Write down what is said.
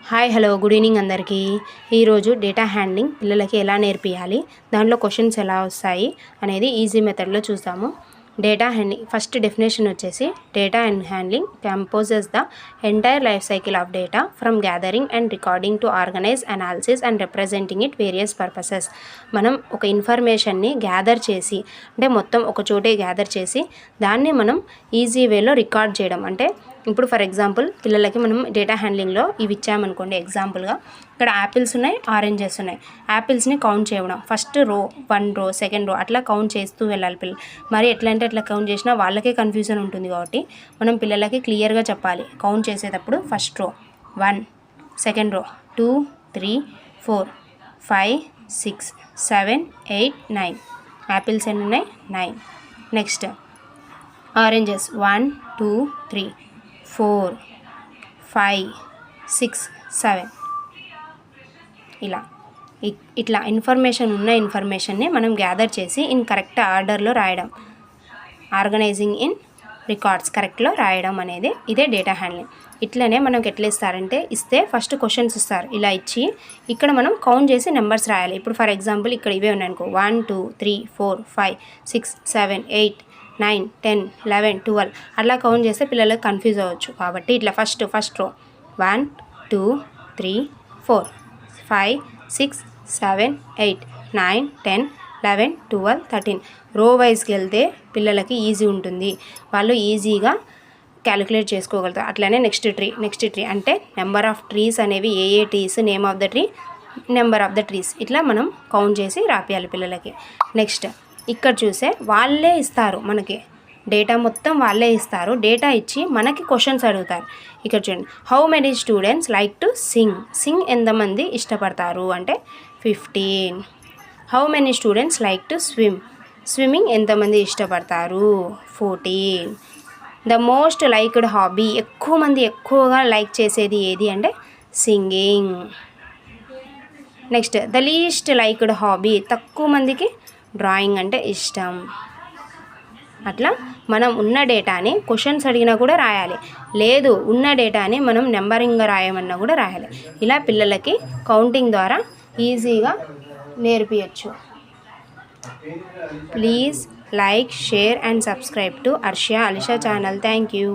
Hi hello good evening అందరికీ. ఈరోజు data handling పిల్లలకి ఎలా నేర్పియాలి, దాంట్లో క్వశ్చన్స్ ఎలా వస్తాయి అనేది ఈజీ మెథడ్లో చూసాము. డేటా హ్యాండ్లింగ్ ఫస్ట్ డెఫినేషన్ వచ్చేసి data and handling composes the entire life cycle of data from gathering and recording to organise analysis and representing it various purposes. మనం ఒక ఇన్ఫర్మేషన్ని గ్యాదర్ చేసి అంటే మొత్తం ఒక చోటే గ్యాదర్ చేసి దాన్ని మనం ఈజీ వేలో రికార్డ్ చేయడం. అంటే ఇప్పుడు ఫర్ ఎగ్జాంపుల్ పిల్లలకి మనం డేటా హ్యాండ్లింగ్లో ఇవి ఇచ్చామనుకోండి. ఎగ్జాంపుల్గా ఇక్కడ యాపిల్స్ ఉన్నాయి, ఆరెంజెస్ ఉన్నాయి. యాపిల్స్ని కౌంట్ చేయడం, ఫస్ట్ రో 1 రో, సెకండ్ రో అట్లా కౌంట్ చేస్తూ వెళ్ళాలి పిల్లలు. మరి ఎట్లా అంటే అట్లా కౌంట్ చేసినా వాళ్ళకే కన్ఫ్యూజన్ ఉంటుంది. కాబట్టి మనం పిల్లలకి క్లియర్గా చెప్పాలి. కౌంట్ చేసేటప్పుడు first row 1, second row 2, 3, 4, 5, 6, 7, 8, 9. Apples ఎన్ని ఉన్నాయి? 9. నెక్స్ట్ ఆరెంజెస్ 1, 2, 3, 4, 5, 6, 7 ఇట్లా ఇన్ఫర్మేషన్ని మనం గ్యాదర్ చేసి ఇన్ కరెక్ట్ ఆర్డర్లో రాయడం, ఆర్గనైజింగ్ ఇన్ రికార్డ్స్ కరెక్ట్లో రాయడం అనేది ఇదే డేటా హ్యాండ్లింగ్. ఇట్లనే మనకి ఎట్లా ఇస్తారంటే ఇస్తే ఫస్ట్ క్వశ్చన్స్ ఇస్తారు. ఇలా ఇచ్చి ఇక్కడ మనం కౌంట్ చేసి నెంబర్స్ రాయాలి. ఇప్పుడు ఫర్ ఎగ్జాంపుల్ ఇక్కడ ఇవే ఉన్నాయనుకో 1, 2, 3, 4, 5, 6, 7, 8, 9, 10, 11, 12 అట్లా కౌంట్ చేస్తే పిల్లలకు కన్ఫ్యూజ్ అవ్వచ్చు. కాబట్టి ఇట్లా ఫస్ట్ రో 1, 2, 3, 4, 5, 6, 7, 8, 9, 10, 11, 12, 13 రో వైజ్కి వెళ్తే పిల్లలకి ఈజీ ఉంటుంది. వాళ్ళు ఈజీగా క్యాలిక్యులేట్ చేసుకోగలుగుతారు. అట్లనే నెక్స్ట్ ట్రీ అంటే నెంబర్ ఆఫ్ ట్రీస్ అనేవి ఏ trees, name of the tree, number of the trees ఇట్లా మనం కౌంట్ చేసి రాపియాలి పిల్లలకి. నెక్స్ట్ ఇక్కడ చూసే వాళ్ళే ఇస్తారు, మనకి డేటా మొత్తం వాళ్ళే ఇస్తారు. డేటా ఇచ్చి మనకి క్వశ్చన్స్ అడుగుతారు. ఇక్కడ చూడండి, how many students like to sing ఎంతమంది ఇష్టపడతారు అంటే 15. How many students like to swimming ఎంతమంది ఇష్టపడతారు 14. ద మోస్ట్ లైక్డ్ హాబీ ఎక్కువగా లైక్ చేసేది ఏది అంటే singing. Next the least liked hobby తక్కువ మందికి డ్రాయింగ్ అంటే ఇష్టం. అట్లా మనం ఉన్న డేటాని క్వశ్చన్స్ అడిగినా కూడా రాయాలి, లేదు ఉన్న డేటాని మనం నెంబరింగ్గా రాయమన్నా కూడా రాయాలి. ఇలా పిల్లలకి కౌంటింగ్ ద్వారా ఈజీగా నేర్పించచ్చు. Please like, share and subscribe to Arshiya Alisha channel. Thank you.